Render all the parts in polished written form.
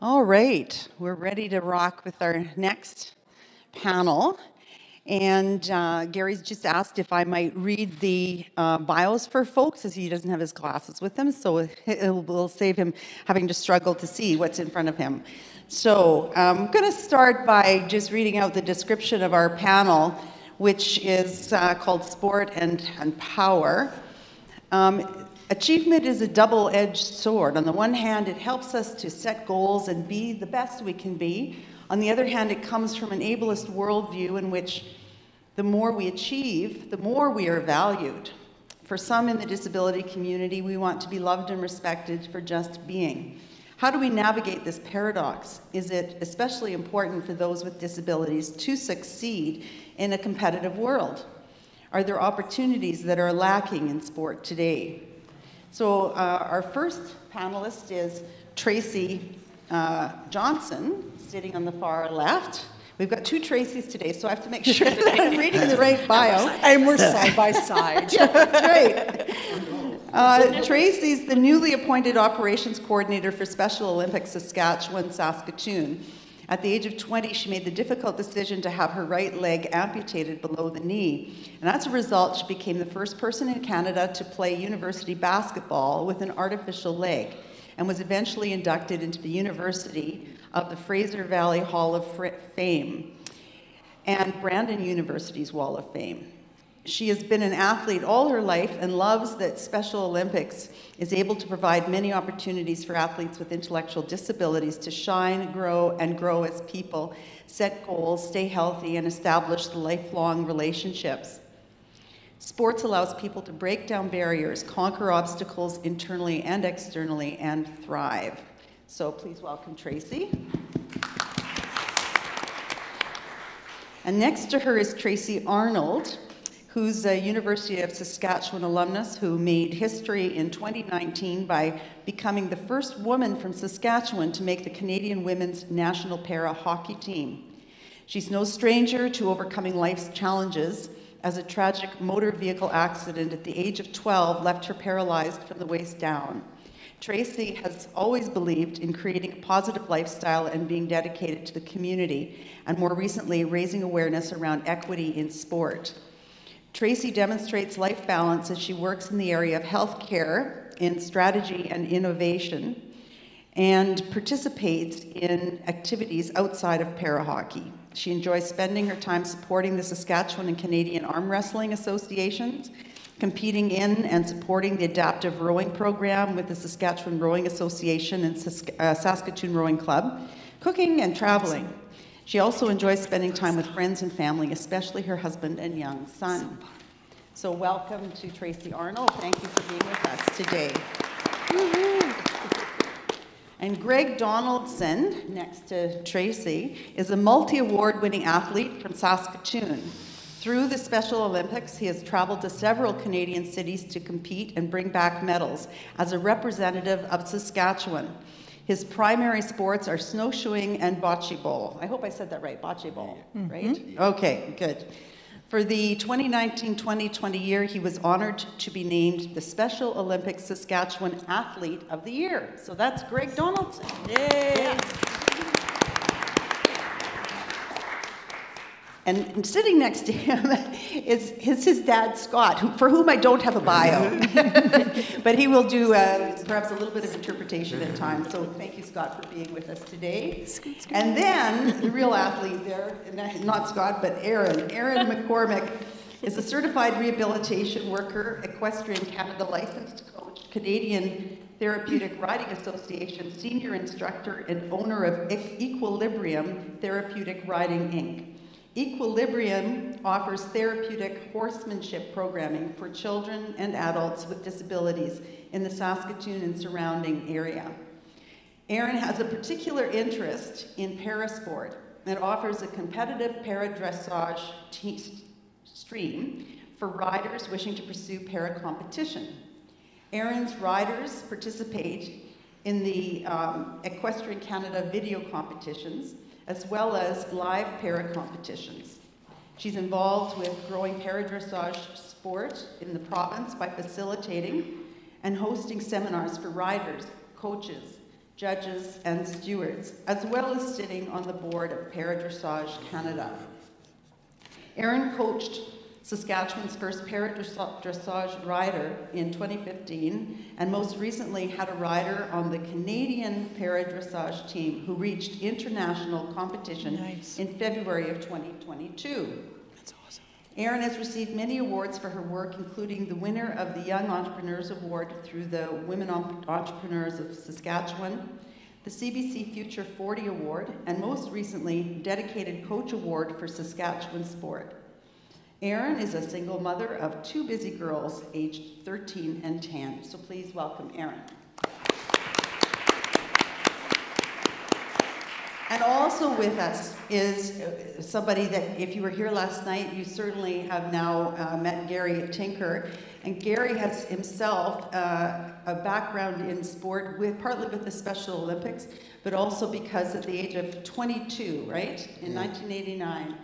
All right, we're ready to rock with our next panel. And Gary's just asked if I might read the bios for folks, as he doesn't have his glasses with him, so it will save him having to struggle to see what's in front of him. So I'm going to start by just reading out the description of our panel, which is called Sport and Power. Achievement is a double-edged sword. On the one hand, it helps us to set goals and be the best we can be. On the other hand, it comes from an ableist worldview in which the more we achieve, the more we are valued. For some in the disability community, we want to be loved and respected for just being. How do we navigate this paradox? Is it especially important for those with disabilities to succeed in a competitive world? Are there opportunities that are lacking in sport today? So our first panelist is Tracy Johnson, sitting on the far left. We've got two Tracys today, so I have to make sure that I'm reading the right bio. And we're side by side. Yeah, that's right. Tracy's the newly appointed operations coordinator for Special Olympics Saskatchewan, Saskatoon. At the age of 20, she made the difficult decision to have her right leg amputated below the knee. And as a result, she became the first person in Canada to play university basketball with an artificial leg, and was eventually inducted into the University of the Fraser Valley Hall of Fame and Brandon University's Wall of Fame. She has been an athlete all her life and loves that Special Olympics is able to provide many opportunities for athletes with intellectual disabilities to shine, grow as people, set goals, stay healthy, and establish lifelong relationships. Sports allows people to break down barriers, conquer obstacles internally and externally, and thrive. So please welcome Tracy. And next to her is Tracy Arnold, who's a University of Saskatchewan alumnus who made history in 2019 by becoming the first woman from Saskatchewan to make the Canadian women's national para hockey team. She's no stranger to overcoming life's challenges, as a tragic motor vehicle accident at the age of 12 left her paralyzed from the waist down. Tracy has always believed in creating a positive lifestyle and being dedicated to the community, and more recently, raising awareness around equity in sport. Tracy demonstrates life balance as she works in the area of healthcare, in strategy and innovation, and participates in activities outside of para-hockey. She enjoys spending her time supporting the Saskatchewan and Canadian Arm Wrestling Associations, competing in and supporting the adaptive rowing program with the Saskatchewan Rowing Association and Saskatoon Rowing Club, cooking and traveling. She also enjoys spending time with friends and family, especially her husband and young son. So welcome to Tracy Arnold. Thank you for being with us today. And Greg Donaldson, next to Tracy, is a multi-award-winning athlete from Saskatoon. Through the Special Olympics, he has traveled to several Canadian cities to compete and bring back medals as a representative of Saskatchewan. His primary sports are snowshoeing and bocce ball. I hope I said that right, bocce ball, right? Okay, good. For the 2019-2020 year, he was honored to be named the Special Olympics Saskatchewan Athlete of the Year. So that's Greg Donaldson. Yay! Yes. And sitting next to him is his dad, Scott, for whom I don't have a bio. But he will do perhaps a little bit of interpretation at times. So thank you, Scott, for being with us today. And then the real athlete there, not Scott, but Erin. Erin McCormick is a certified rehabilitation worker, Equestrian Canada licensed coach, Canadian Therapeutic Riding Association senior instructor, and owner of Equilibrium Therapeutic Riding, Inc. Equilibrium offers therapeutic horsemanship programming for children and adults with disabilities in the Saskatoon and surrounding area. Erin has a particular interest in parasport that offers a competitive para-dressage stream for riders wishing to pursue para-competition. Erin's riders participate in the Equestrian Canada video competitions, as well as live para competitions. She's involved with growing para-dressage sport in the province by facilitating and hosting seminars for riders, coaches, judges, and stewards, as well as sitting on the board of Paradressage Canada. Erin coached Saskatchewan's first paradressage rider in 2015, and most recently had a rider on the Canadian paradressage team who reached international competition in February of 2022. That's awesome. Erin has received many awards for her work, including the winner of the Young Entrepreneurs Award through the Women Entrepreneurs of Saskatchewan, the CBC Future 40 Award, and most recently, Dedicated Coach Award for Saskatchewan Sport. Erin is a single mother of 2 busy girls, aged 13 and 10. So please welcome Erin. And also with us is somebody that, if you were here last night, you certainly have now met Gary Tinker. And Gary has himself a background in sport, partly with the Special Olympics, but also because at the age of 22, right, in 1989,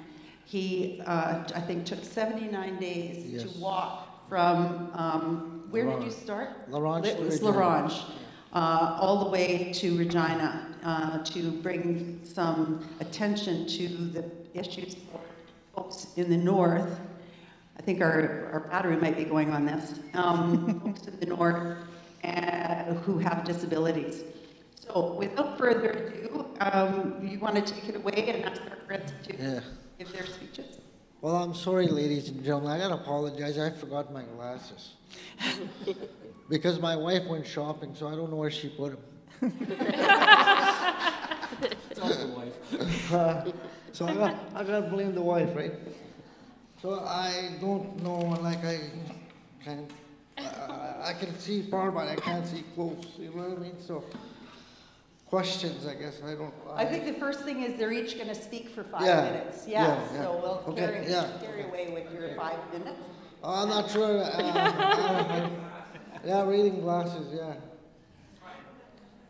he, I think, took 79 days to walk from, where did you start? It was La Ronge. All the way to Regina to bring some attention to the issues for folks in the north. I think our battery might be going on this. Folks in the north who have disabilities. So without further ado, you want to take it away and ask our friends to give their speeches? Well, I'm sorry, ladies and gentlemen. I gotta apologize. I forgot my glasses. Because my wife went shopping, so I don't know where she put them. It's also the wife. So I gotta blame the wife, right? So I don't know, like I can see far, but I can't see close. You know what I mean? So questions, I guess. I think the first thing is they're each going to speak for 5 minutes. So we'll carry away with your 5 minutes. I'm not sure. Reading glasses,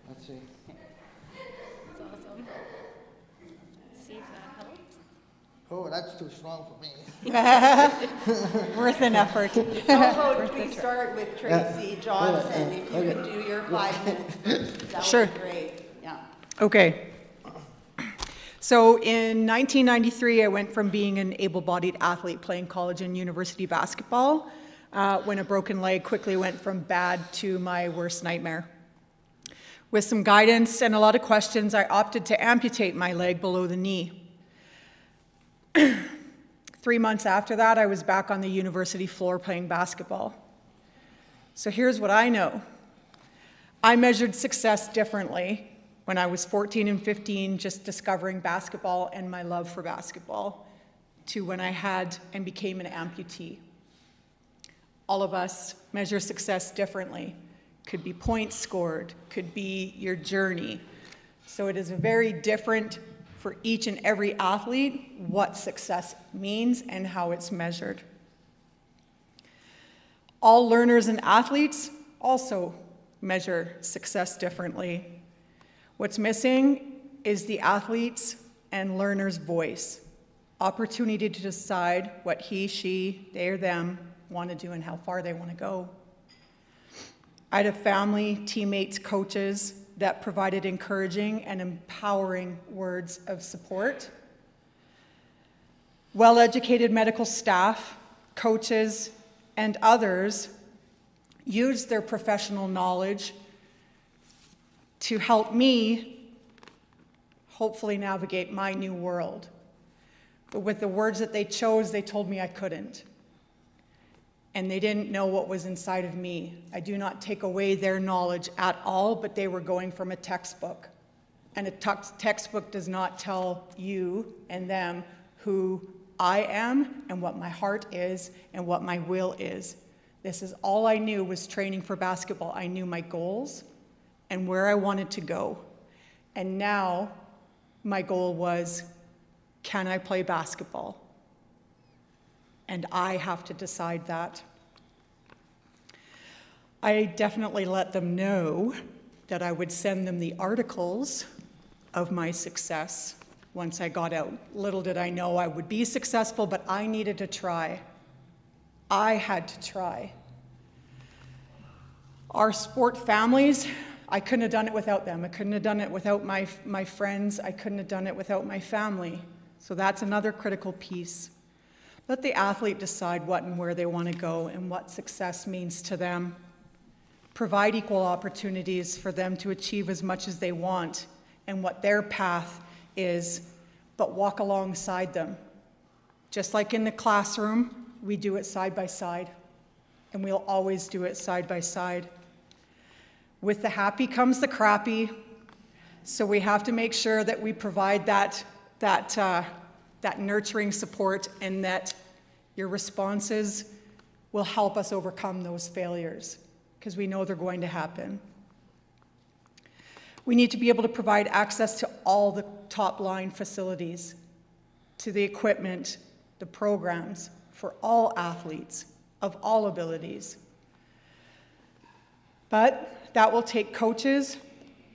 Let's see. That's awesome. See if that helps. Oh, that's too strong for me. Worth an effort. How about we start with Tracy Johnson, if you could do your 5 minutes first, that would be great. Okay. So in 1993, I went from being an able-bodied athlete playing college and university basketball when a broken leg quickly went from bad to my worst nightmare. With some guidance and a lot of questions, I opted to amputate my leg below the knee. 3 months after that, I was back on the university floor playing basketball. So here's what I know. I measured success differently when I was 14 and 15, just discovering basketball and my love for basketball, to when I had and became an amputee. All of us measure success differently. Could be points scored, could be your journey. So it is very different for each and every athlete what success means and how it's measured. All learners and athletes also measure success differently. What's missing is the athlete's and learner's voice, opportunity to decide what he, she, they, or them want to do and how far they want to go. I had a family, teammates, coaches that provided encouraging and empowering words of support. Well-educated medical staff, coaches, and others used their professional knowledge to help me hopefully navigate my new world. But with the words that they chose, they told me I couldn't. And they didn't know what was inside of me. I do not take away their knowledge at all, but they were going from a textbook. And a textbook does not tell you and them who I am and what my heart is and what my will is. This is all I knew was training for basketball. I knew my goals and where I wanted to go. And now my goal was, can I play basketball? And I have to decide that. I definitely let them know that I would send them the articles of my success once I got out. Little did I know I would be successful, but I needed to try. I had to try. Our sport families I couldn't have done it without them. I couldn't have done it without my friends. I couldn't have done it without my family. So that's another critical piece. Let the athlete decide what and where they want to go and what success means to them. Provide equal opportunities for them to achieve as much as they want and what their path is, but walk alongside them. Just like in the classroom, we do it side by side, and we'll always do it side by side. With the happy comes the crappy, so we have to make sure that we provide that nurturing support, and that your responses will help us overcome those failures, because we know they're going to happen. We need to be able to provide access to all the top-line facilities, to the equipment, the programs, for all athletes of all abilities. But that will take coaches,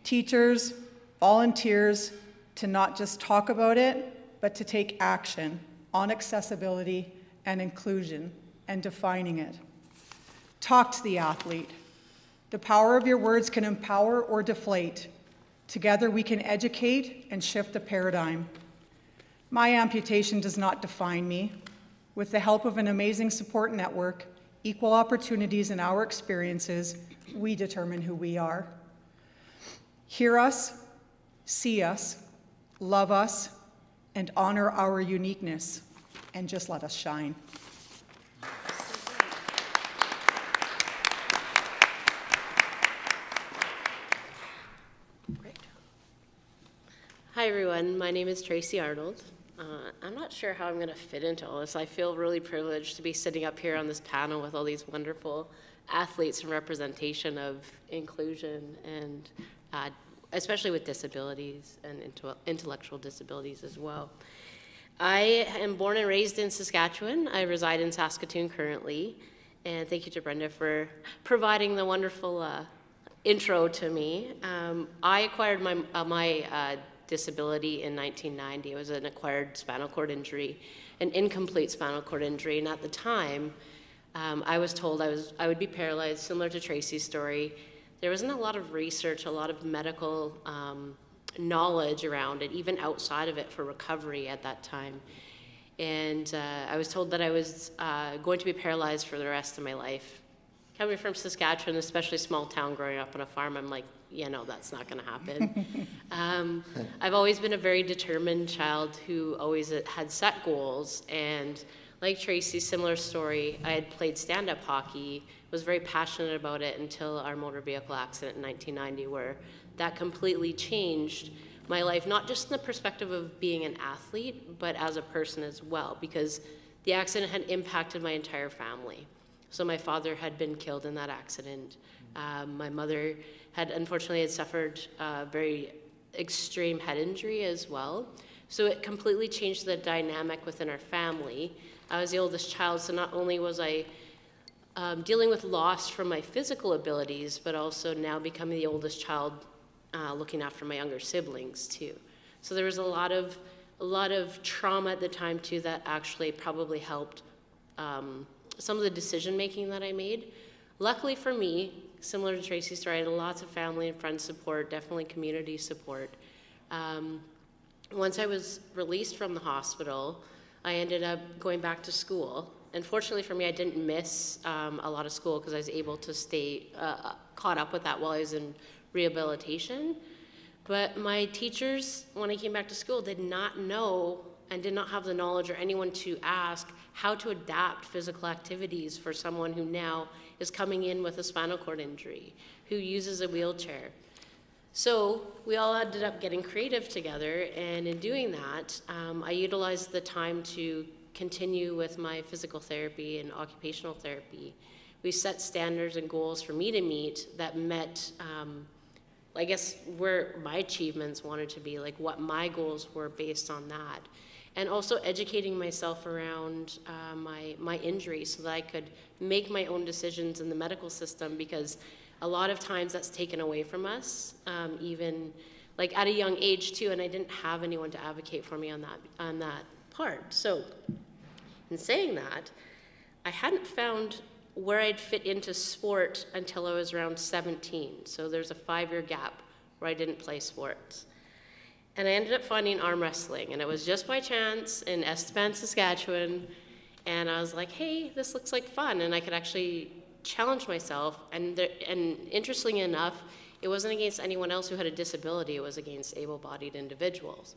teachers, volunteers to not just talk about it, but to take action on accessibility and inclusion and defining it. Talk to the athlete. The power of your words can empower or deflate. Together we can educate and shift the paradigm. My amputation does not define me. With the help of an amazing support network, equal opportunities in our experiences, we determine who we are. Hear us, see us, love us, and honor our uniqueness, and just let us shine. Great. Hi everyone, my name is Tracy Arnold. I'm not sure how I'm going to fit into all this. I feel really privileged to be sitting up here on this panel with all these wonderful athletes and representation of inclusion, and especially with disabilities and intellectual disabilities as well. I am born and raised in Saskatchewan. I reside in Saskatoon currently, and thank you to Brenda for providing the wonderful intro to me. I acquired my disability in 1990. It was an acquired spinal cord injury, an incomplete spinal cord injury, and at the time, I was told I would be paralyzed, similar to Tracy's story. There wasn't a lot of research, a lot of medical knowledge around it, even outside of it, for recovery at that time. And I was told that I was going to be paralyzed for the rest of my life. Coming from Saskatchewan, especially small town, growing up on a farm, I'm like, yeah, no, that's not going to happen. I've always been a very determined child who always had set goals, and like Tracy's similar story, I had played stand-up hockey, was very passionate about it until our motor vehicle accident in 1990, where that completely changed my life, not just in the perspective of being an athlete, but as a person as well, because the accident had impacted my entire family. So my father had been killed in that accident. My mother had unfortunately suffered a very extreme head injury as well. So it completely changed the dynamic within our family. I was the oldest child, so not only was I dealing with loss from my physical abilities, but also now becoming the oldest child, looking after my younger siblings too. So there was a lot of trauma at the time too that actually probably helped some of the decision making that I made. Luckily for me, similar to Tracy's story, I had lots of family and friend support, definitely community support. Once I was released from the hospital, I ended up going back to school. And fortunately for me, I didn't miss a lot of school because I was able to stay caught up with that while I was in rehabilitation. But my teachers, when I came back to school, did not know and did not have the knowledge or anyone to ask how to adapt physical activities for someone who now is coming in with a spinal cord injury, who uses a wheelchair. So we all ended up getting creative together, and in doing that, I utilized the time to continue with my physical therapy and occupational therapy. We set standards and goals for me to meet that met, I guess, where my achievements wanted to be, like what my goals were based on that. And also educating myself around my injury so that I could make my own decisions in the medical system, because a lot of times that's taken away from us, even like at a young age too, and I didn't have anyone to advocate for me on that part. So in saying that, I hadn't found where I'd fit into sport until I was around 17. So there's a 5-year gap where I didn't play sports. And I ended up finding arm wrestling, and it was just by chance in Estevan, Saskatchewan. And I was like, hey, this looks like fun, and I could actually challenge myself. And interestingly enough, it wasn't against anyone else who had a disability, it was against able-bodied individuals.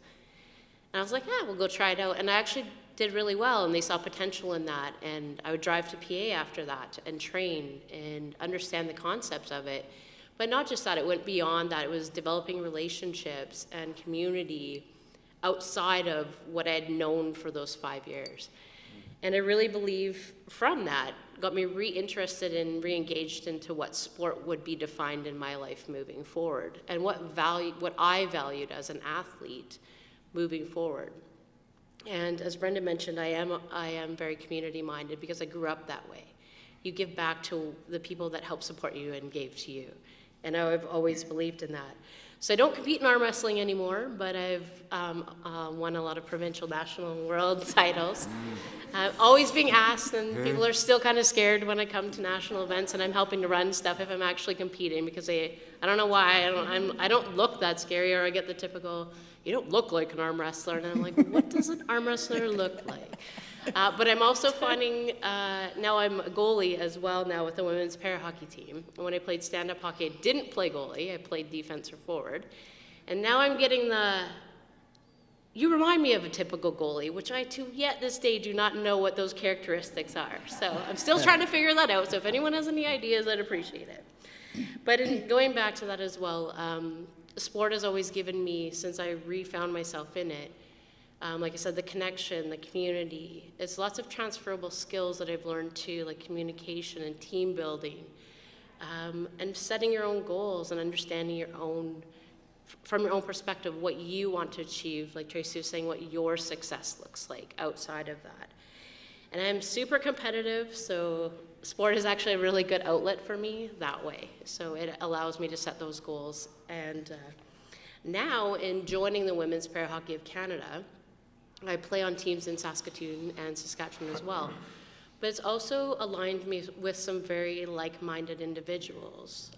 And I was like, yeah, we'll go try it out. And I actually did really well, and they saw potential in that. And I would drive to PA after that and train and understand the concepts of it. But not just that, it went beyond that. It was developing relationships and community outside of what I had known for those 5 years. And I really believe from that, got me reinterested and re-engaged into what sport would be defined in my life moving forward, and what I valued as an athlete moving forward. And as Brenda mentioned, I am very community-minded because I grew up that way. You give back to the people that help support you and gave to you. And I've always believed in that. So I don't compete in arm wrestling anymore, but I've won a lot of provincial, national, and world titles. Always being asked, and people are still kind of scared when I come to national events and I'm helping to run stuff if I'm actually competing, because I don't know why, I don't look that scary, or I get the typical, you don't look like an arm wrestler, and I'm like, what does an arm wrestler look like? But I'm also finding, now I'm a goalie as well now with the women's para hockey team. And when I played stand-up hockey, I didn't play goalie, I played defense or forward. And now I'm getting you remind me of a typical goalie, which I to yet this day do not know what those characteristics are. So I'm still trying to figure that out, so if anyone has any ideas, I'd appreciate it. But in going back to that as well, sport has always given me, since I re-found myself in it, like I said, the connection, the community. It's lots of transferable skills that I've learned too, like communication and team building, and setting your own goals and understanding from your own perspective, what you want to achieve. Like Tracy was saying, what your success looks like outside of that. And I'm super competitive, so sport is actually a really good outlet for me that way. So it allows me to set those goals. And now, in joining the Women's Para Hockey of Canada, I play on teams in Saskatoon and Saskatchewan as well. But it's also aligned me with some very like-minded individuals.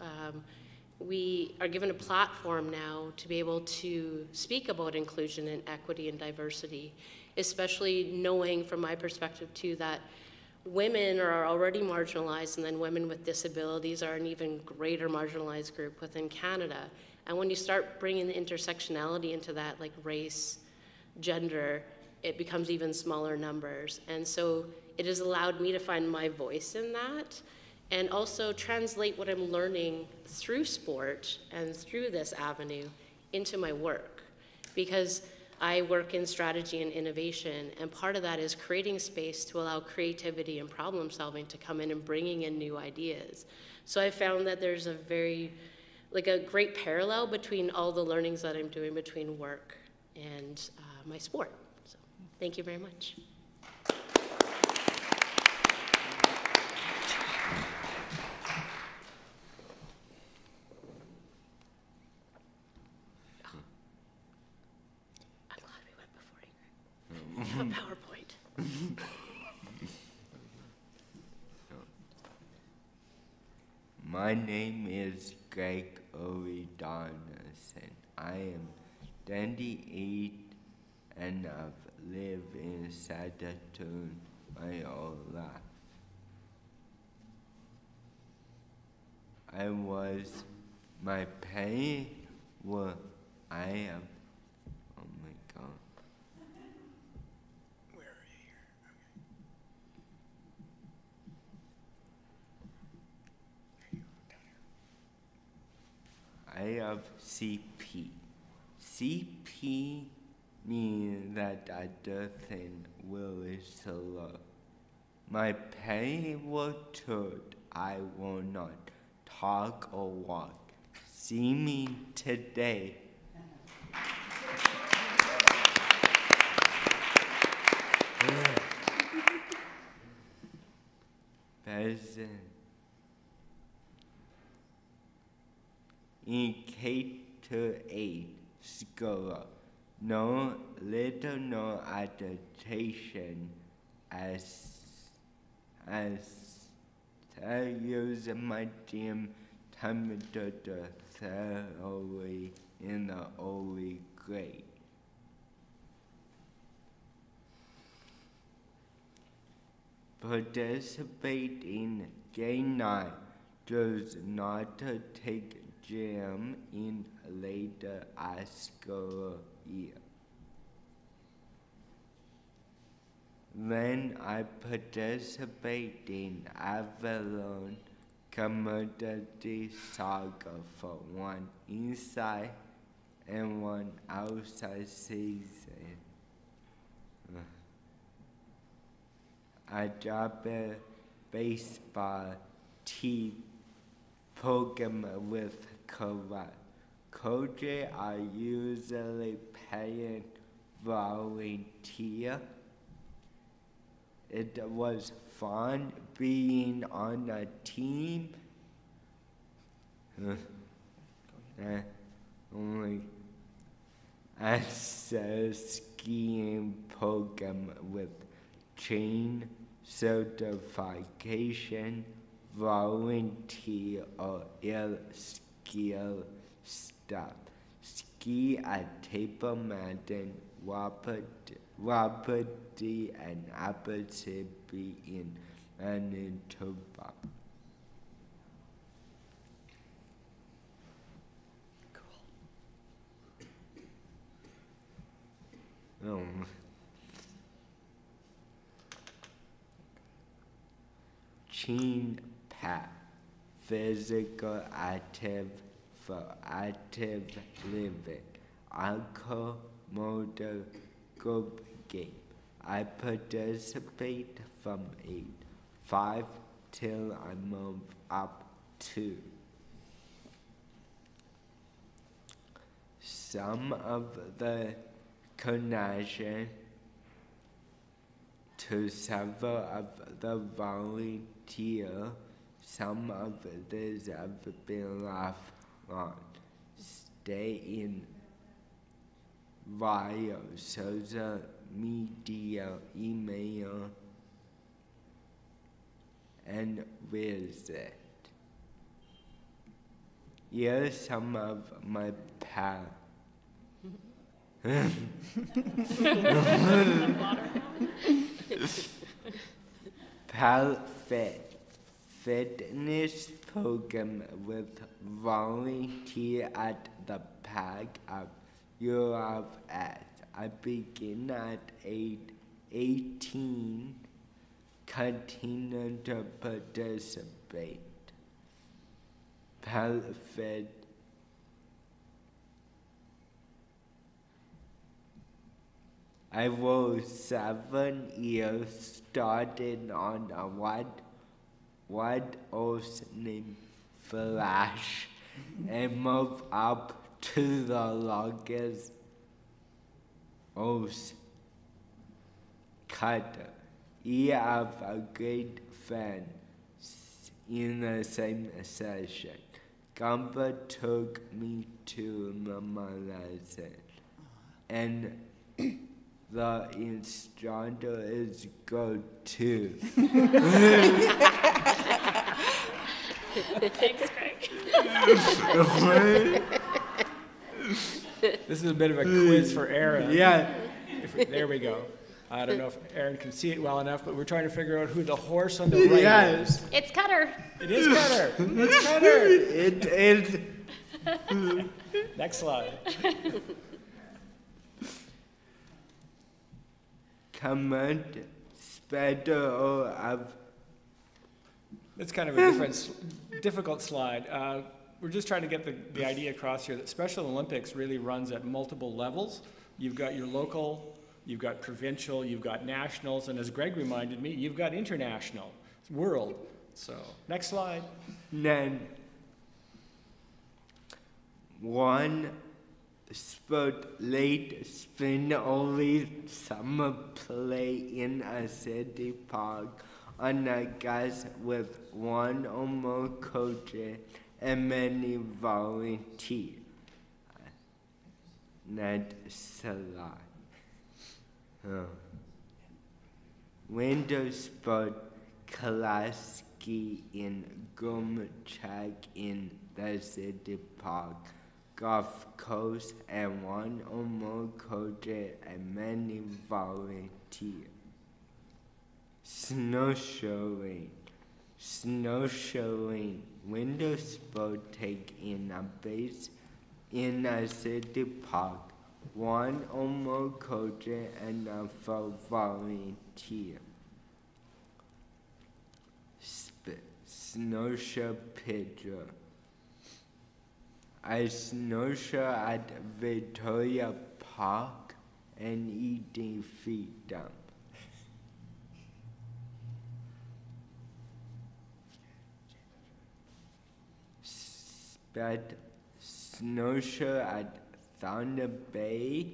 We are given a platform now to be able to speak about inclusion and equity and diversity, especially knowing from my perspective too that women are already marginalized, and then women with disabilities are an even greater marginalized group within Canada. And when you start bringing the intersectionality into that, like race, gender, it becomes even smaller numbers. And so it has allowed me to find my voice in that, and also translate what I'm learning through sport and through this avenue into my work. Because I work in strategy and innovation, and part of that is creating space to allow creativity and problem solving to come in and bringing in new ideas. So I found that there's a great parallel between all the learnings that I'm doing between work and my sport. So thank you very much. A PowerPoint. My name is Gregory Donaldson. I am 28 and I've lived in Saskatoon my whole life. My parents were, oh my God. I have CP. CP means that I doesn't really slow. My parents were told I will not talk or walk. See me today. Present. In K-8 school, no adaptation as I use my gym time to thoroughly in the early grade. Participate in game night does not take gym in later school year. Then I participate in Avalon community soccer for one inside and one outside season. I job a baseball team program with coaches are usually paying volunteer. It was fun being on a team. Only as a skiing program with chain certification, volunteer or ill skill staff. Ski at Table Mountain, Wapiti, and Abitibi in Manitoba. Cool. Chin Pat, physical active for active living, alcohol motor group game. I participate from age 5 till I move up to. Some of the connection to several of the volunteers, some of these have been lifelong. Stay in via social media, email, and visit. Here's some of my pals. Pal Fit, fitness program with volunteer at the Park of Europe at. I begin at age 18, continue to participate. Pal Fit. I was 7 years, started on a what else named Flash, and moved up to the longest O's cutter. I have a great fan in the same session. Gamba took me to my lesson, and the instructor is good too. Thanks, Greg. This is a bit of a quiz for Erin. Yeah. There we go. I don't know if Erin can see it well enough, but we're trying to figure out who the horse on the right is. It's Cutter. It is Cutter. It's Cutter. It is. Next slide. Command special of. It's kind of a difficult slide. We're just trying to get the idea across here that Special Olympics really runs at multiple levels. You've got your local, you've got provincial, you've got nationals, and as Greg reminded me, you've got international, world. So, next slide. Then one sport late spring only summer play in a city park on a grass with one or more coaches and many volunteers. Next slide. Winter sport class ski in Grosvenor in the city park, golf course, and one or more coaches and many volunteers. Snowshoeing, winter sport take in a base in a city park, one or more coaches and a volunteer. Snowshoe picture. I snowshoe at Victoria Park and eating freedom. But snowshoe at Thunder Bay.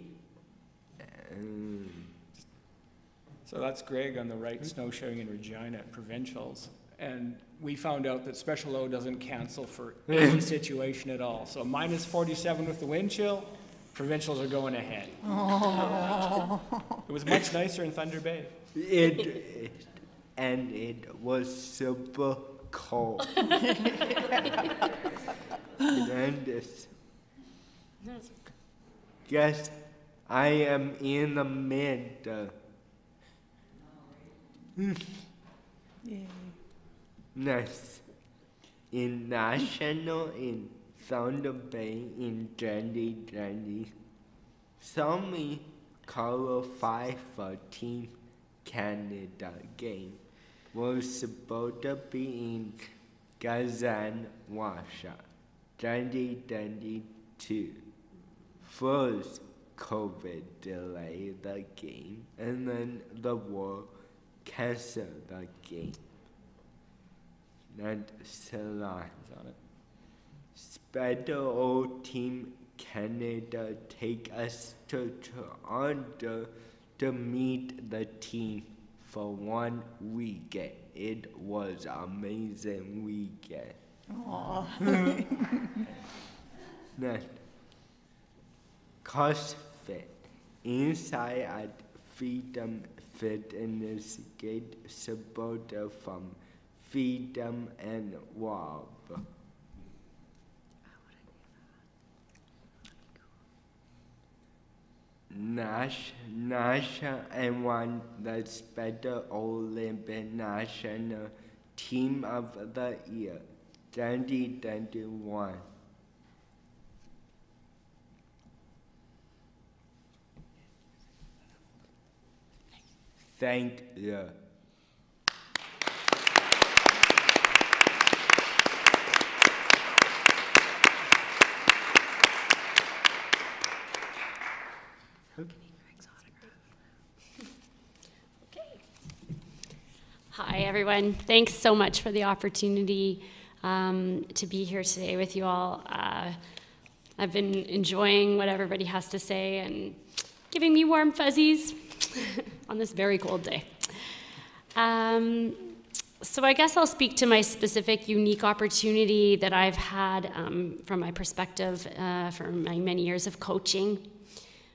So that's Greg on the right, snowshoeing in Regina at provincials. And we found out that Special O doesn't cancel for any situation at all. So minus 47 with the wind chill, provincials are going ahead. It was much nicer in Thunder Bay. And it was super cold. Tremendous. Guess I am in the middle. Nice. In national in Thunder Bay in 2020, some qualified for Team Canada game was supposed to be in Kazan, Russia, 2022. First, COVID delayed the game, and then the war canceled the game. And Salon. Special O Team Canada take us to Toronto to meet the team for 1 weekend. It was an amazing weekend. Next, CrossFit. Inside at Freedom Fitness Gate, supporter from Freedom and Wob. Nasha and won the Special Olympic National Team of the Year 2021. Thank you. Hi, everyone. Thanks so much for the opportunity to be here today with you all. I've been enjoying what everybody has to say and giving me warm fuzzies on this very cold day. So I guess I'll speak to my specific unique opportunity that I've had from my perspective for my many years of coaching,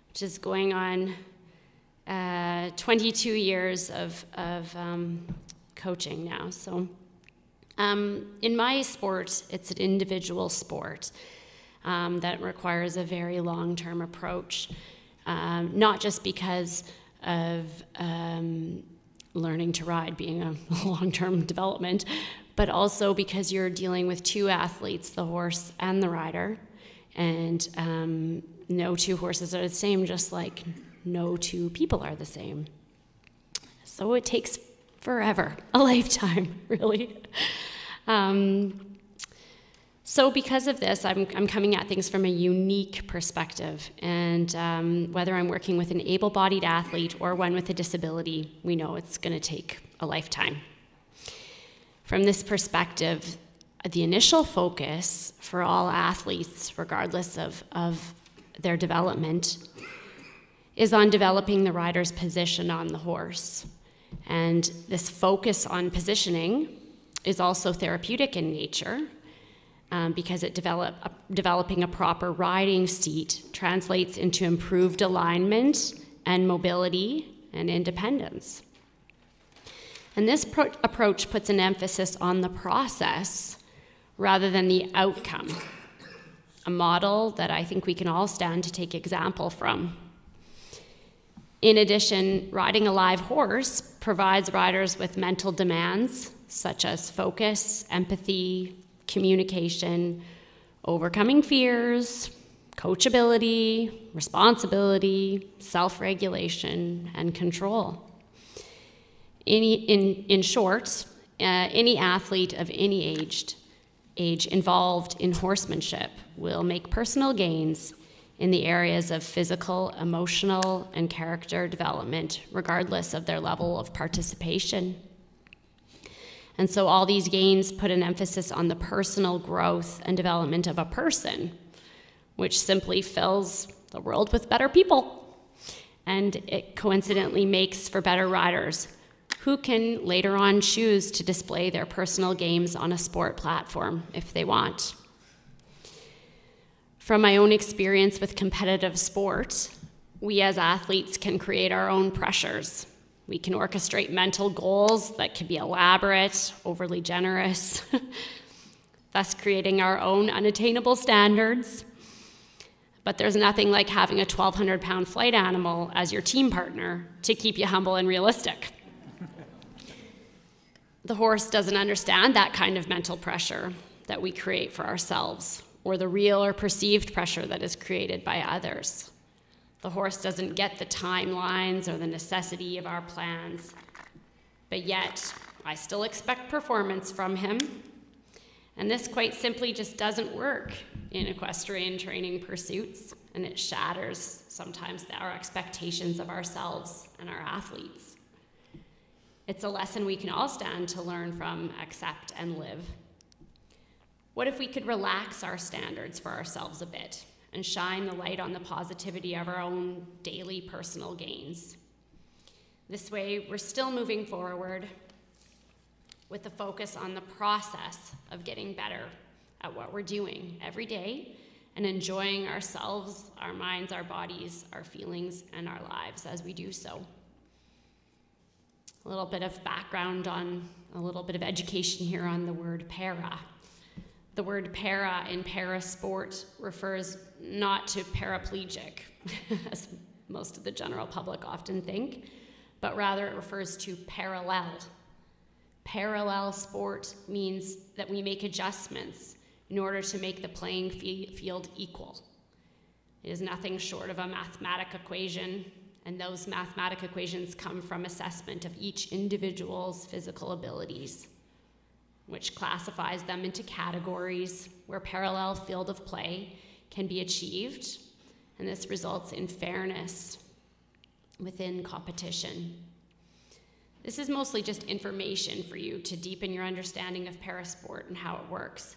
which is going on 22 years of coaching now. So in my sport, it's an individual sport that requires a very long-term approach, not just because of learning to ride being a long-term development, but also because you're dealing with two athletes, the horse and the rider, and no two horses are the same, just like no two people are the same. So it takes forever, a lifetime, really. So because of this, I'm coming at things from a unique perspective, and whether I'm working with an able-bodied athlete or one with a disability, we know it's going to take a lifetime. From this perspective, the initial focus for all athletes, regardless of their development, is on developing the rider's position on the horse. And this focus on positioning is also therapeutic in nature, because developing a proper riding seat translates into improved alignment and mobility and independence. And this approach puts an emphasis on the process rather than the outcome, a model that I think we can all stand to take example from. In addition, riding a live horse provides riders with mental demands such as focus, empathy, communication, overcoming fears, coachability, responsibility, self-regulation, and control. In short, any athlete of any age involved in horsemanship will make personal gains in the areas of physical, emotional, and character development, regardless of their level of participation. And so all these gains put an emphasis on the personal growth and development of a person, which simply fills the world with better people. And it coincidentally makes for better riders who can later on choose to display their personal games on a sport platform if they want. From my own experience with competitive sport, we as athletes can create our own pressures. We can orchestrate mental goals that can be elaborate, overly generous, thus creating our own unattainable standards. But there's nothing like having a 1,200-pound flight animal as your team partner to keep you humble and realistic. The horse doesn't understand that kind of mental pressure that we create for ourselves, or the real or perceived pressure that is created by others. The horse doesn't get the timelines or the necessity of our plans, but yet I still expect performance from him. And this quite simply just doesn't work in equestrian training pursuits, and it shatters sometimes our expectations of ourselves and our athletes. It's a lesson we can all stand to learn from, accept, and live. What if we could relax our standards for ourselves a bit and shine the light on the positivity of our own daily personal gains? This way, we're still moving forward with the focus on the process of getting better at what we're doing every day and enjoying ourselves, our minds, our bodies, our feelings, and our lives as we do so. A little bit of background on, a little bit of education here on the word para. The word para in para sport refers not to paraplegic, as most of the general public often think, but rather it refers to parallel. Parallel sport means that we make adjustments in order to make the playing field equal. It is nothing short of a mathematical equation, and those mathematical equations come from assessment of each individual's physical abilities, which classifies them into categories where parallel field of play can be achieved, and this results in fairness within competition. This is mostly just information for you to deepen your understanding of parasport and how it works,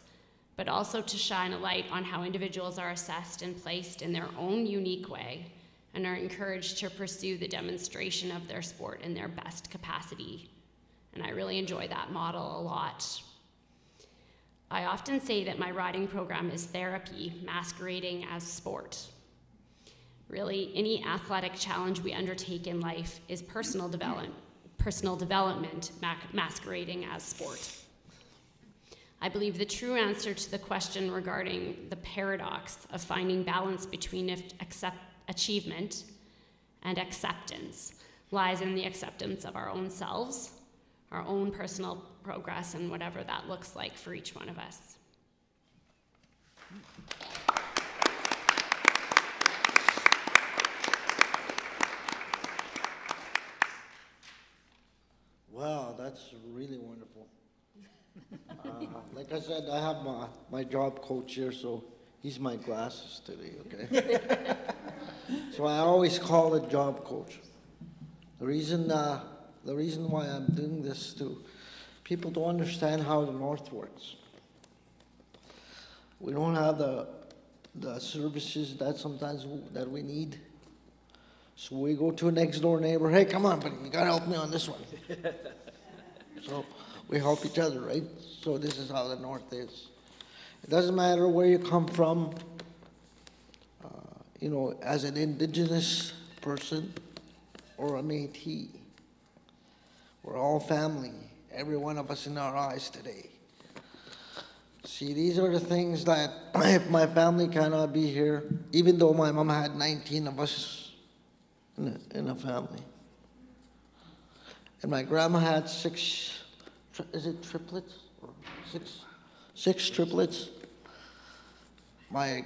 but also to shine a light on how individuals are assessed and placed in their own unique way and are encouraged to pursue the demonstration of their sport in their best capacity. And I really enjoy that model a lot. I often say that my riding program is therapy masquerading as sport. Really, any athletic challenge we undertake in life is personal development masquerading as sport. I believe the true answer to the question regarding the paradox of finding balance between achievement and acceptance lies in the acceptance of our own selves, our own personal progress, and whatever that looks like for each one of us. Wow, that's really wonderful. Like I said, I have my job coach here, so he's my glasses today, okay? So I always call it job coach. The reason why I'm doing this to people to understand how the North works. We don't have the services that sometimes that we need. So we go to a next door neighbor, hey, come on, buddy, you gotta help me on this one. So we help each other, right? So this is how the North is. It doesn't matter where you come from, you know, as an indigenous person or a Métis. We're all family, every one of us in our eyes today. See, these are the things that if my family cannot be here, even though my mom had 19 of us in a family, and my grandma had six triplets? Or six triplets. My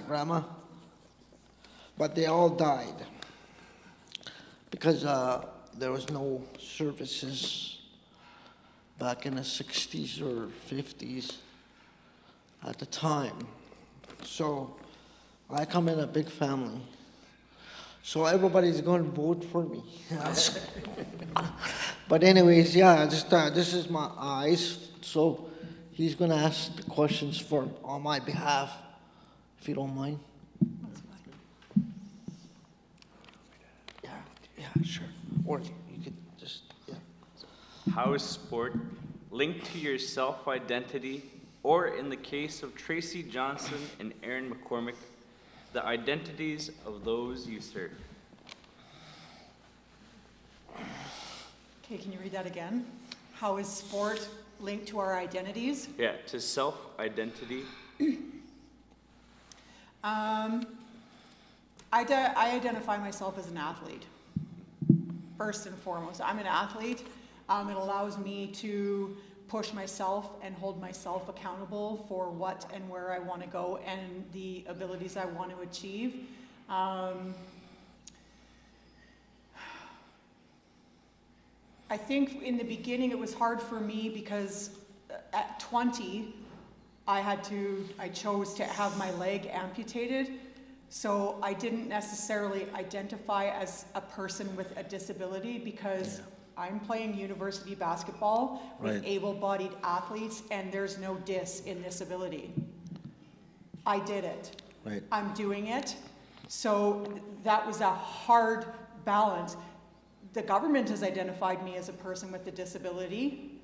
grandma, but they all died because there was no services back in the 60s or 50s at the time. So I come in a big family. So everybody's going to vote for me. But anyways, yeah, just this is my eyes. So he's going to ask the questions on my behalf, if you don't mind. Yeah, sure. Or you could just, yeah. How is sport linked to your self-identity, or in the case of Tracy Johnson and Erin McCormick, the identities of those you serve? Okay, can you read that again? How is sport linked to our identities? Yeah, to self-identity. I identify myself as an athlete, first and foremost. I'm an athlete. It allows me to push myself and hold myself accountable for what and where I want to go and the abilities I want to achieve. I think in the beginning it was hard for me because at 20, I chose to have my leg amputated. So I didn't necessarily identify as a person with a disability because I'm playing university basketball with able-bodied athletes, and there's no dis in this ability. I did it. Right. I'm doing it. So that was a hard balance. The government has identified me as a person with a disability,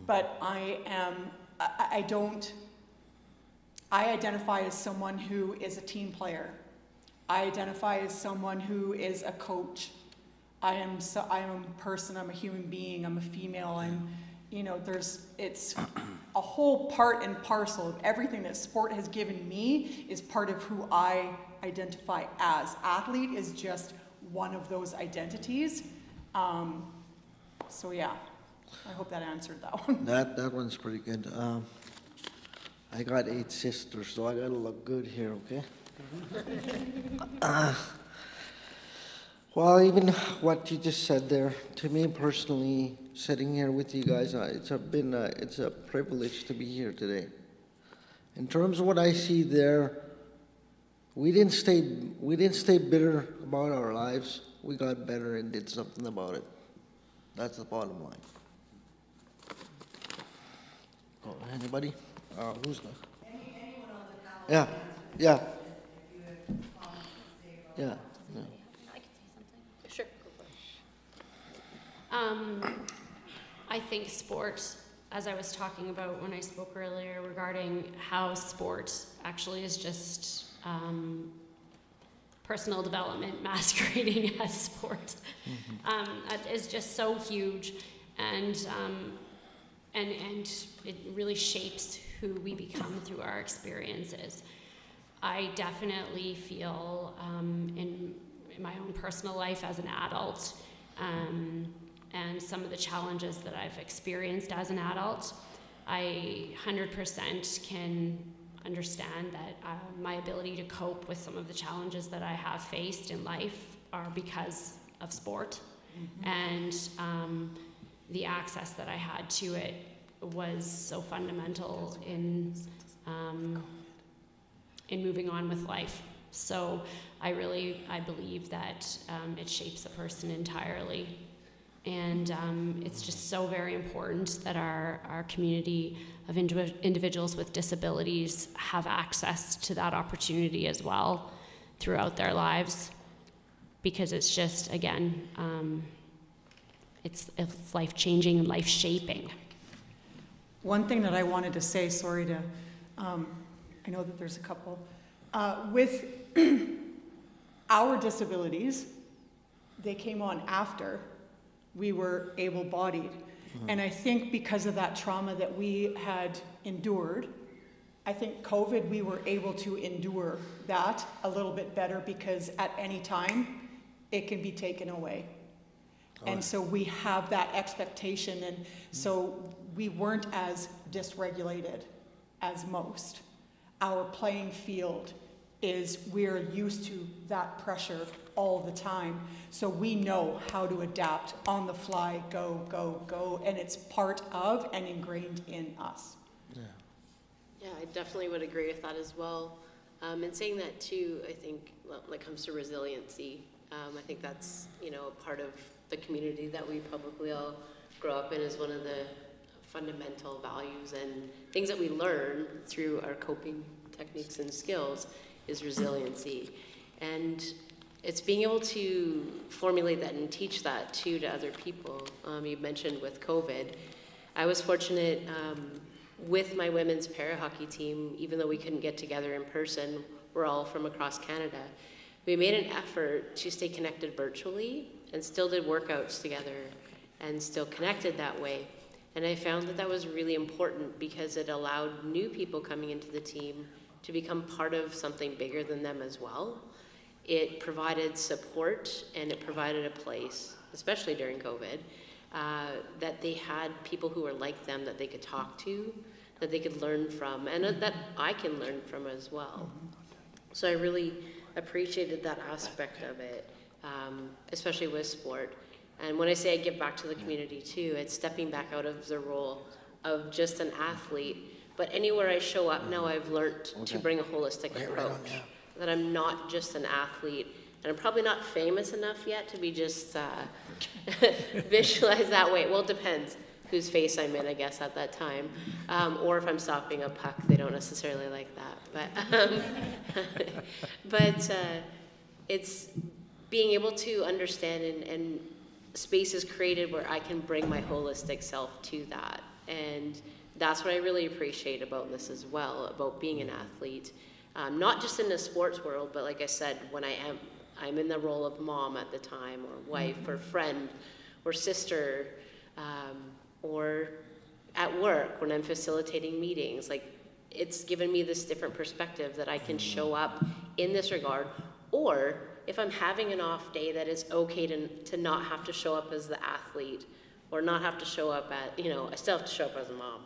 but I identify as someone who is a team player. I identify as someone who is a coach. I am a person, I'm a human being, I'm a female, it's a whole part and parcel of everything that sport has given me is part of who I identify as. Athlete is just one of those identities. So yeah, I hope that answered that one. That one's pretty good. I got 8 sisters, so I gotta look good here, okay? Well, even what you just said there, to me personally, sitting here with you guys, it's a privilege to be here today. In terms of what I see there, we didn't stay bitter about our lives. We got better and did something about it. That's the bottom line. Oh, anybody? Who's that? Anyone on the panel? Yeah. I can say something. Sure, go for it. I think sport, as I was talking about when I spoke earlier regarding how sport actually is just personal development masquerading as sport, is just so huge, and it really shapes who we become through our experiences. I definitely feel in my own personal life as an adult, and some of the challenges that I've experienced as an adult, I 100% can understand that my ability to cope with some of the challenges that I have faced in life are because of sport. And the access that I had to it was so fundamental in moving on with life. So I believe that it shapes a person entirely. And it's just so very important that our community of individuals with disabilities have access to that opportunity as well throughout their lives, because it's just, again, it's life-changing and life-shaping. One thing that I wanted to say, sorry to, I know that there's a couple, with our disabilities, they came on after we were able-bodied. And I think because of that trauma that we had endured, I think COVID, we were able to endure that a little bit better because at any time, it can be taken away. And so we have that expectation, and so we weren't as dysregulated as most. Our playing field is we're used to that pressure all the time. So we know how to adapt on the fly, go, go, go, and it's part of and ingrained in us. Yeah, I definitely would agree with that as well. And saying that too, I think when it comes to resiliency, I think that's, you know, part of the community that we publicly all grow up in is one of the fundamental values and things that we learn through our coping techniques and skills is resiliency. And it's being able to formulate that and teach that too to other people. You mentioned with COVID, I was fortunate with my women's para hockey team, even though we couldn't get together in person, we're all from across Canada. We made an effort to stay connected virtually and still did workouts together and still connected that way. And I found that that was really important because it allowed new people coming into the team to become part of something bigger than them as well. It provided support and it provided a place, especially during COVID, that they had people who were like them that they could talk to, that they could learn from, and that I can learn from as well. So I really appreciated that aspect of it, especially with sport. And when I say I give back to the community too, it's stepping back out of the role of just an athlete. But anywhere I show up now, I've learned to bring a holistic approach. That I'm not just an athlete, and I'm probably not famous enough yet to be just visualized that way. Well, it depends whose face I'm in, I guess, at that time. Or if I'm stopping a puck, they don't necessarily like that. But it's being able to understand and spaces created where I can bring my holistic self to that. And that's what I really appreciate about this as well, about being an athlete. Not just in the sports world, but like I said, when I'm in the role of mom at the time, or wife, or friend, or sister, or at work when I'm facilitating meetings. Like, it's given me this different perspective that I can show up in this regard, or if I'm having an off day, that it's okay to not have to show up as the athlete, or not have to show up at, you know, I still have to show up as a mom,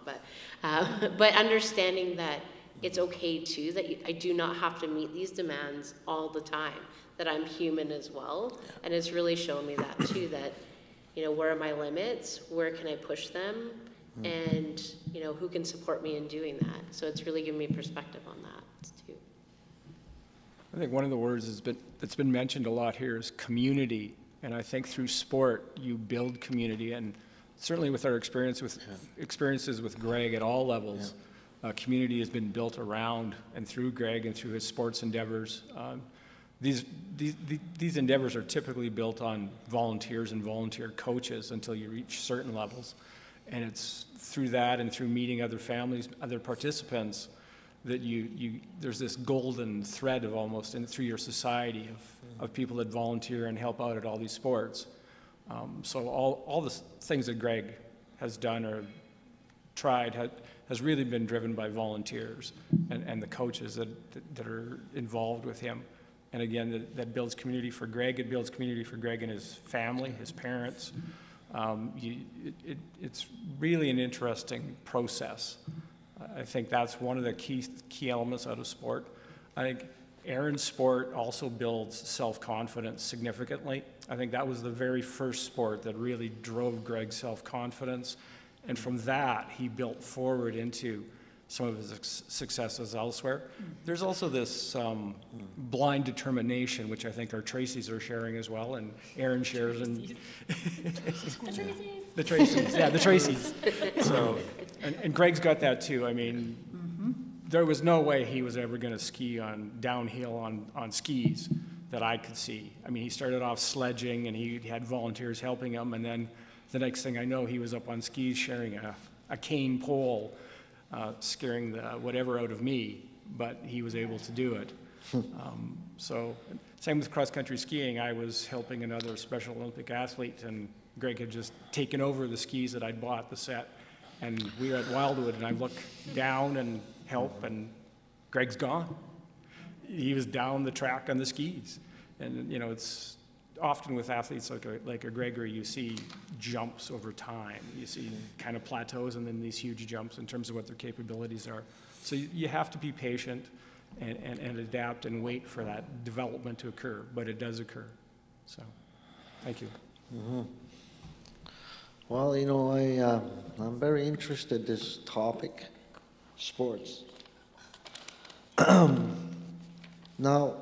but understanding that it's okay too, that I do not have to meet these demands all the time, that I'm human as well. And it's really shown me that too, that, you know, where are my limits? Where can I push them? And, you know, who can support me in doing that? So it's really given me perspective on that too. I think one of the words that's been mentioned a lot here is community. And I think through sport, you build community. And certainly with our experiences with Greg at all levels, community has been built around and through Greg and through his sports endeavors. These endeavors are typically built on volunteers and volunteer coaches until you reach certain levels. And it's through that and through meeting other families, other participants, that there's this golden thread of almost through your society of people that volunteer and help out at all these sports. So all the things that Greg has done or tried has really been driven by volunteers and the coaches that are involved with him. And again, that builds community for Greg. It builds community for Greg and his family, his parents. It's really an interesting process. I think that's one of the key elements out of sport. I think Erin's sport also builds self-confidence significantly. I think that was the very first sport that really drove Greg's self-confidence. And from that, he built forward into some of his successes elsewhere. There's also this blind determination, which I think our Tracys are sharing as well, and Erin shares. And the Tracys, yeah, the Tracys. So, and Greg's got that too. I mean, there was no way he was ever going to ski downhill on skis that I could see. I mean, he started off sledging, and he had volunteers helping him, and then the next thing I know, he was up on skis sharing a cane pole, scaring the whatever out of me, but he was able to do it. So same with cross-country skiing. I was helping another Special Olympic athlete, and Greg had just taken over the skis that I'd bought, the set, and we were at Wildwood, and I look down and help, and Greg's gone. He was down the track on the skis. And, you know, it's often with athletes like a Gregory, you see jumps over time. You see kind of plateaus and then these huge jumps in terms of what their capabilities are. So you have to be patient and adapt and wait for that development to occur, but it does occur. So, thank you. Mm-hmm. Well, you know, I'm very interested in this topic, sports. Now,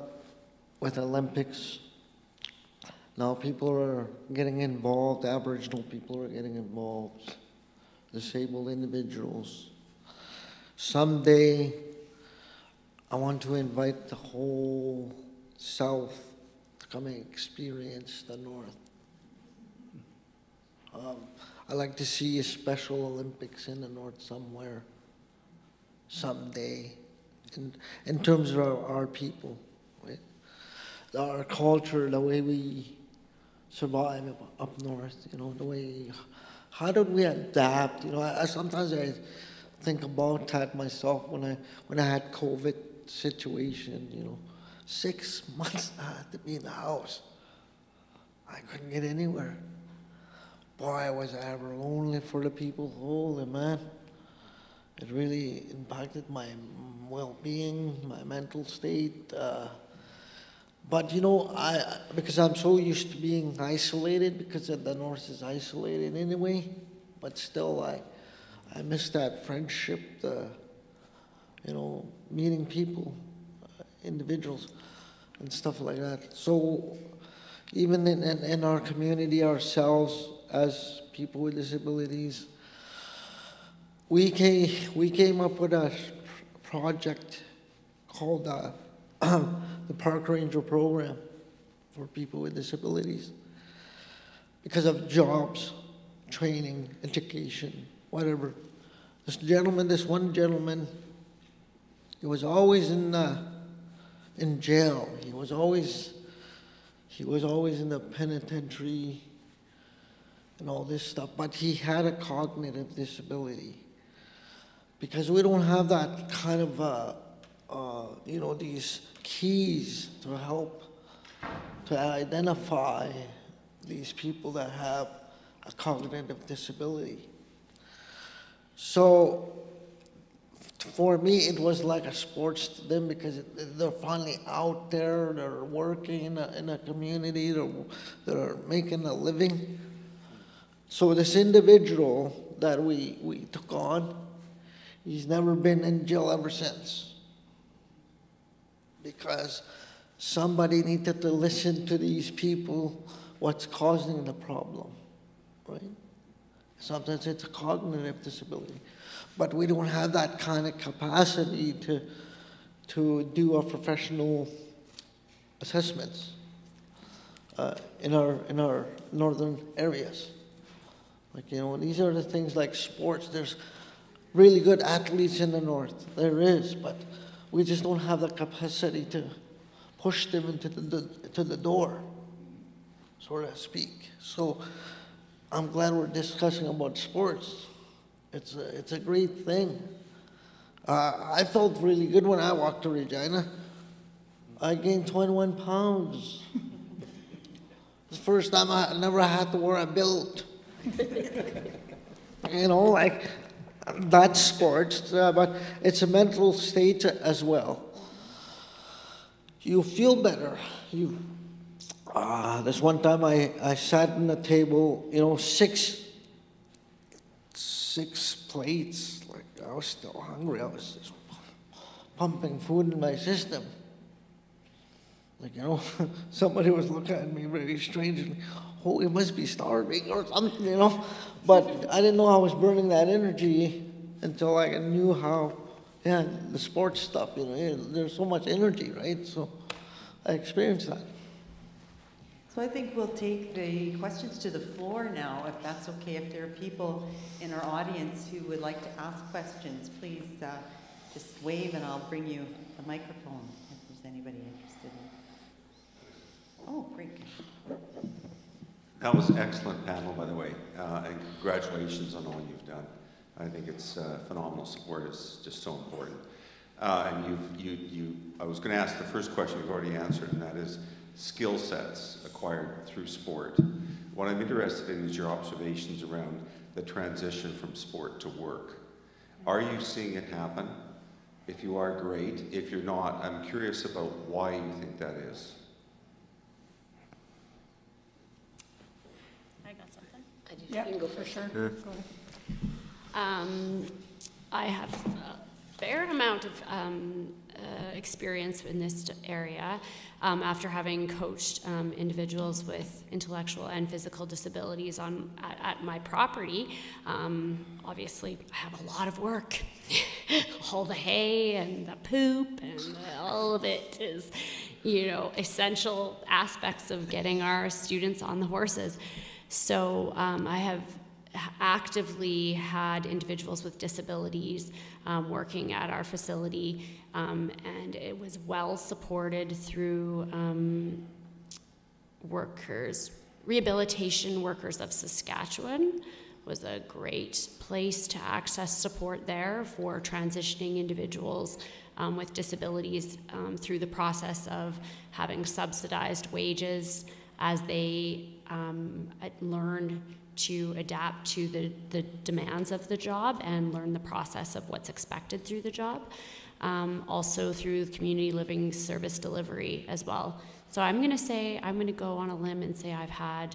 with Olympics, now people are getting involved, Aboriginal people are getting involved, disabled individuals. Someday, I want to invite the whole South to come and experience the North. I'd like to see a special Olympics in the North somewhere, someday, in terms of our people, right? Our culture, the way we survive up north, you know, the way, how did we adapt? You know, sometimes I think about that myself when I had COVID situation, you know, 6 months I had to be in the house. I couldn't get anywhere. Boy, was I ever lonely for the people. Holy man. It really impacted my well-being, my mental state. But you know, because I'm so used to being isolated, because the North is isolated anyway, but still I miss that friendship, you know, meeting people, individuals, and stuff like that. So even in our community ourselves, as people with disabilities, we came up with a project called the Park Ranger Program for people with disabilities, because of jobs, training, education, whatever. This one gentleman, he was always in jail. He was always in the penitentiary and all this stuff, but he had a cognitive disability. Because we don't have that kind of, you know, these keys to help to identify these people that have a cognitive disability. So for me, it was like a sports to them, because they're finally out there, they're working in a community, they're making a living. So this individual that we took on, he's never been in jail ever since, because somebody needed to listen to these people, what's causing the problem, right? Sometimes it's a cognitive disability, but we don't have that kind of capacity to do our professional assessments in our northern areas. Like, you know, these are the things like sports. There's really good athletes in the North. There is, but we just don't have the capacity to push them into the door, so to speak. So I'm glad we're discussing about sports. It's a great thing. I felt really good when I walked to Regina. I gained 21 pounds. It's the first time I never had to wear a belt. You know, like, that's sports, but it's a mental state as well. You feel better. This one time I sat in a table, you know, six plates. Like, I was still hungry. I was just pumping food in my system. Like, you know, somebody was looking at me very strangely. Oh, he must be starving or something, you know. But I didn't know I was burning that energy until I knew how, yeah, the sports stuff, you know, there's so much energy, right? So I experienced that. So I think we'll take the questions to the floor now, if that's okay. If there are people in our audience who would like to ask questions, please just wave and I'll bring you the microphone if there's anybody interested in. Oh, great. That was an excellent panel, by the way, and congratulations on all you've done. I think it's phenomenal support. It's just so important. And I was going to ask the first question you've already answered, and that is skill sets acquired through sport. What I'm interested in is your observations around the transition from sport to work. Are you seeing it happen? If you are, great. If you're not, I'm curious about why you think that is. I got something. Yeah, you can go for sure. Go ahead. I have a fair amount of experience in this area after having coached individuals with intellectual and physical disabilities at my property. Obviously, I have a lot of work. All the hay and the poop and all of it is, essential aspects of getting our students on the horses. So I have actively had individuals with disabilities working at our facility, and it was well supported through Rehabilitation Workers of Saskatchewan was a great place to access support there for transitioning individuals with disabilities through the process of having subsidized wages as they learn to adapt to the demands of the job and learn the process of what's expected through the job. Also through community living service delivery as well. So I'm going to go on a limb and say I've had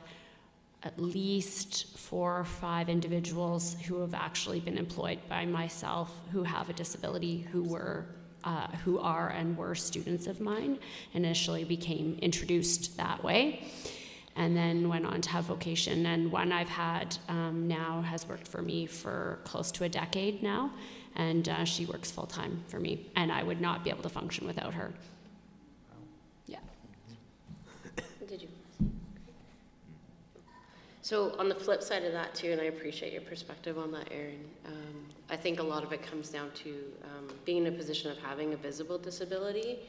at least 4 or 5 individuals who have actually been employed by myself who have a disability, who are and were students of mine, initially became introduced that way, and then went on to have vocation. And one I've had now has worked for me for close to a decade now, and she works full-time for me, and I would not be able to function without her. Yeah. Did you? So on the flip side of that too, and I appreciate your perspective on that, Erin, I think a lot of it comes down to being in a position of having a visible disability.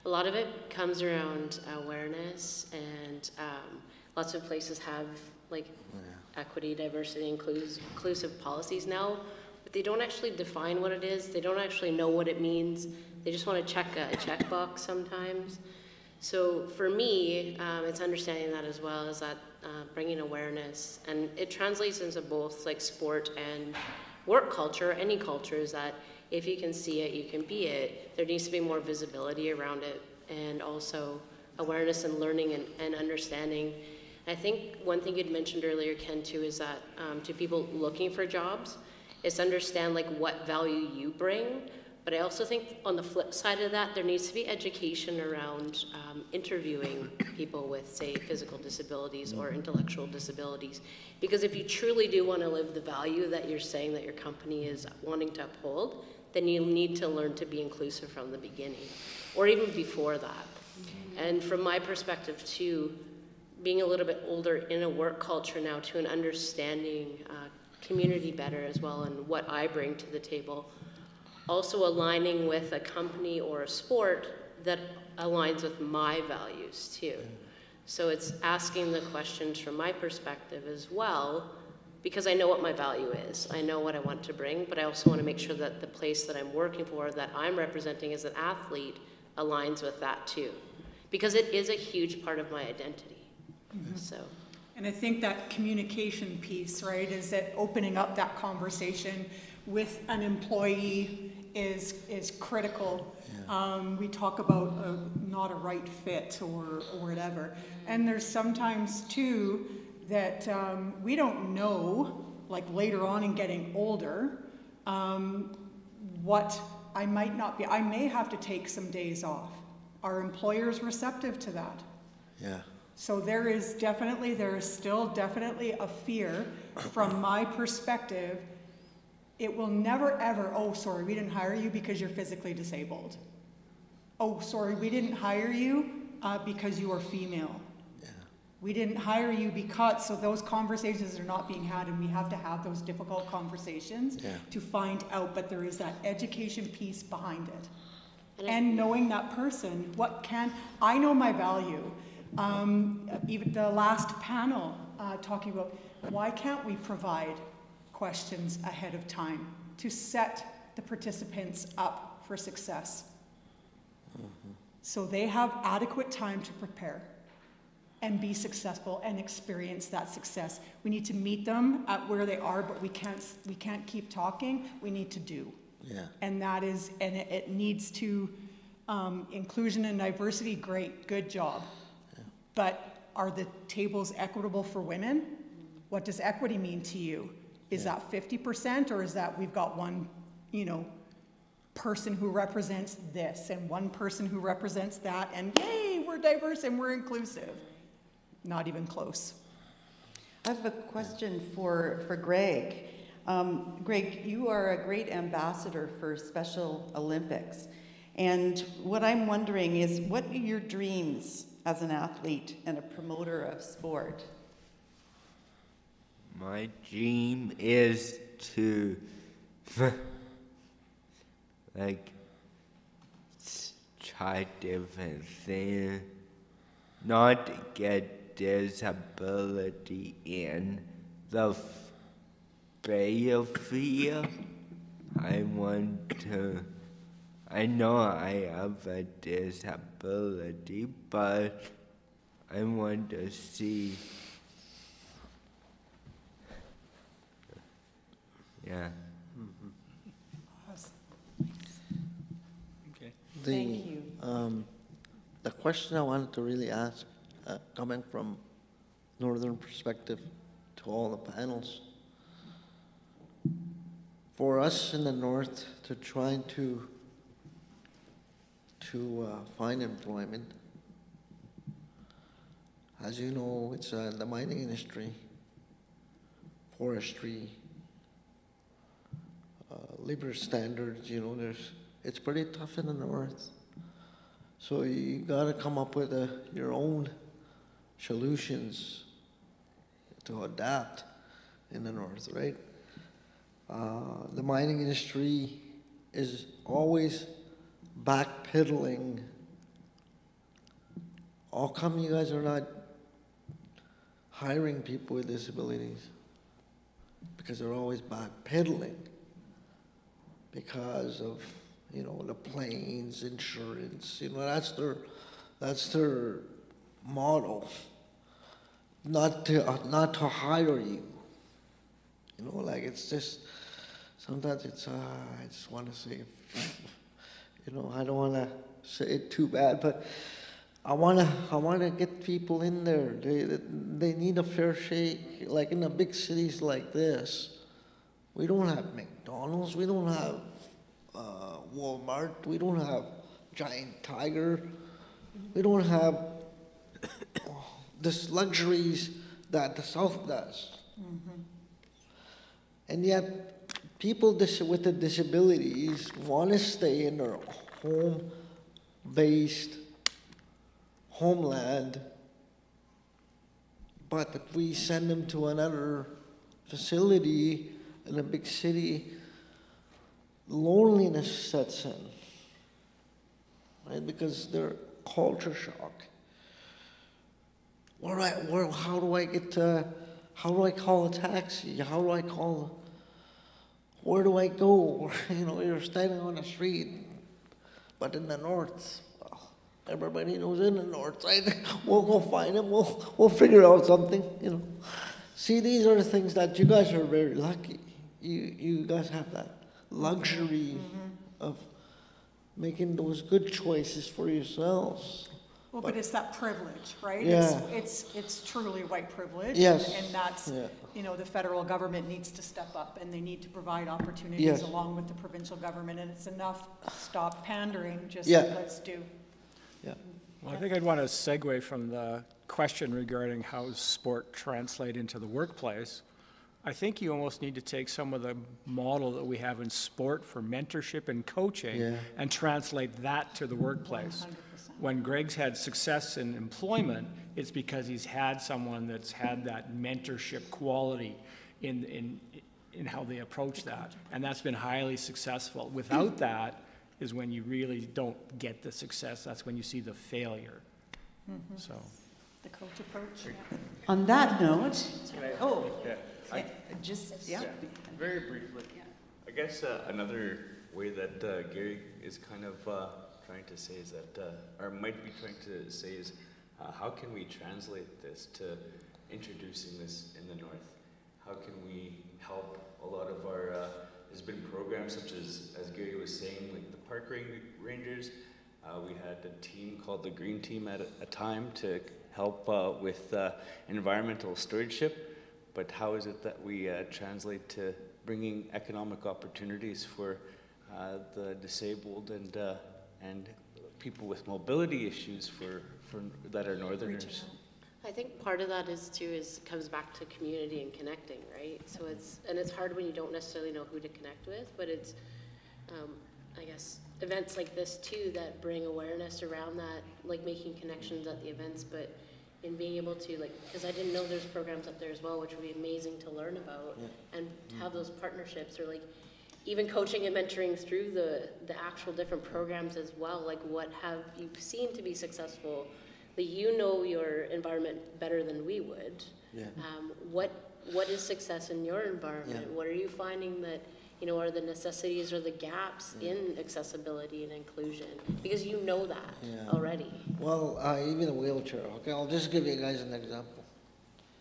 A lot of it comes around awareness, and lots of places have equity, diversity, inclusive policies now, but they don't actually define what it is. They don't actually know what it means. They just want to check a checkbox sometimes. So for me, it's understanding that as well, as that bringing awareness, and it translates into both sport and work culture, any culture, is that if you can see it, you can be it. There needs to be more visibility around it, and also awareness and learning and understanding. I think one thing you'd mentioned earlier, Ken, too, is that to people looking for jobs, is understand what value you bring. But I also think on the flip side of that, there needs to be education around interviewing people with, say, physical disabilities or intellectual disabilities. Because if you truly do want to live the value that you're saying that your company is wanting to uphold, then you need to learn to be inclusive from the beginning, or even before that. And from my perspective too, being a little bit older in a work culture now too, and understanding community better as well, and what I bring to the table, also aligning with a company or a sport that aligns with my values too. So it's asking the questions from my perspective as well, because I know what my value is. I know what I want to bring, but I also want to make sure that the place that I'm working for, that I'm representing as an athlete, aligns with that too. Because it is a huge part of my identity. So. And I think that communication piece, right, is that opening up that conversation with an employee is critical. Yeah. We talk about not a right fit or whatever. And there's sometimes too that we don't know, later on in getting older, what I might not be. I may have to take some days off. Are employers receptive to that? Yeah. So there is still definitely a fear from my perspective. It will never ever, oh, sorry, we didn't hire you because you're physically disabled. Oh, sorry, we didn't hire you because you are female. Yeah. We didn't hire you because, so those conversations are not being had, and we have to have those difficult conversations to find out, but there is that education piece behind it. And knowing that person, I know my value. Even the last panel talking about why can't we provide questions ahead of time to set the participants up for success, so they have adequate time to prepare and be successful and experience that success. We need to meet them at where they are, but we can't keep talking. We need to do. Yeah. And that is, and it needs to, inclusion and diversity, great, good job. Yeah. But are the tables equitable for women? What does equity mean to you? Is that 50%, or is that we've got one, person who represents this and one person who represents that, and yay, we're diverse and we're inclusive? Not even close. I have a question for Greg. Greg, you are a great ambassador for Special Olympics. And what I'm wondering is, what are your dreams as an athlete and a promoter of sport? My dream is to try different things, not get disability in the field. I know I have a disability, but I want to see, yeah. Okay. Thank you. The question I wanted to really ask, coming from northern perspective to all the panels, for us in the north to try to find employment, as you know, it's the mining industry, forestry, labor standards, it's pretty tough in the north. So you gotta come up with your own solutions to adapt in the north, right? The mining industry is always backpedaling. How come you guys are not hiring people with disabilities? Because they're always backpedaling because of the planes, insurance. That's their model. Not to hire you. It's just sometimes it's I just want to say, I don't want to say it too bad, but I want to get people in there. They need a fair shake. Like in the big cities like this, we don't have McDonald's, we don't have Walmart, we don't have Giant Tiger, we don't have this luxuries that the South does. Mm-hmm. And yet, people with the disabilities want to stay in their home-based homeland, but if we send them to another facility in a big city, loneliness sets in, right? Because they're culture shock. How do I call a taxi? Where do I go? You're standing on the street, but in the north, everybody knows in the north, right? We'll go find him. We'll figure out something. See, these are the things that you guys are very lucky. You guys have that luxury of making those good choices for yourselves. Well, but it's that privilege, right? Yeah. It's truly white privilege. Yes. And that's, the federal government needs to step up, and they need to provide opportunities along with the provincial government. And it's enough, stop pandering, just let's do. Yeah. Well, I think I'd want to segue from the question regarding how sport translate into the workplace. I think you almost need to take some of the model that we have in sport for mentorship and coaching and translate that to the workplace. 100%. When Greg's had success in employment, it's because he's had someone that's had that mentorship quality in how they approach that, and that's been highly successful. Without that is when you really don't get the success. That's when you see the failure. Mm-hmm. So, The coach approach. Yeah. On that note, Very briefly. I guess another way that Gary is kind of trying to say is that, or might be trying to say is, how can we translate this to introducing this in the North? How can we help a lot of our, there's been programs such as Gary was saying, like the park rangers. We had a team called the Green Team at a time to help with environmental stewardship. But how is it that we translate to bringing economic opportunities for the disabled and people with mobility issues for that are Northerners? I think part of that comes back to community and connecting, right? So it's hard when you don't necessarily know who to connect with, but it's, I guess, events like this too that bring awareness around that, like making connections at the events, but in being able to, like, because I didn't know there's programs up there as well, which would be amazing to learn about and to have those partnerships, or like even coaching and mentoring through the actual different programs as well. Like, what have you seen to be successful? That you know your environment better than we would. Yeah. What is success in your environment? Yeah. What are you finding that, you know, are the necessities or the gaps in accessibility and inclusion? Because you know that already. Well, even a wheelchair. Okay, I'll just give you guys an example.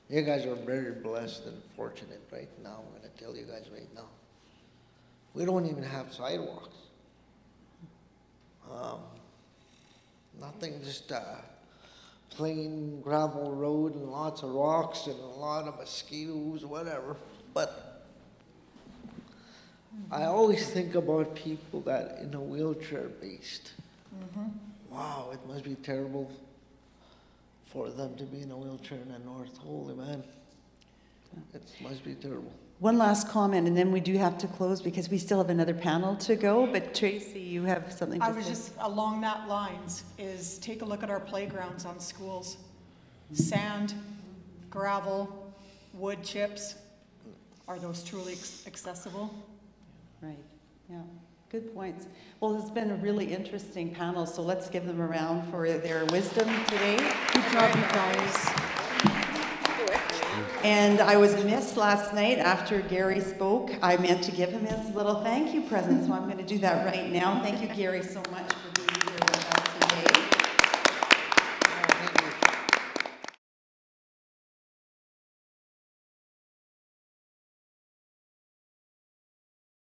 You guys are very blessed and fortunate right now. I'm going to tell you guys right now. We don't even have sidewalks. Nothing, just plain gravel road and lots of rocks and a lot of mosquitoes, whatever. But I always think about people that in a wheelchair based. Wow, it must be terrible for them to be in a wheelchair in the North. Holy man, it must be terrible. one last comment, and then we do have to close because we still have another panel to go. But Tracy, you have something to say. I was just along that lines, is take a look at our playgrounds on schools. Sand, gravel, wood chips. Are those truly accessible? Right, yeah, good points. Well, it's been a really interesting panel, so let's give them a round for their wisdom today. Good job, you guys. And I was amiss last night after Gary spoke. I meant to give him his little thank you present, so I'm going to do that right now. Thank you, Gary, so much for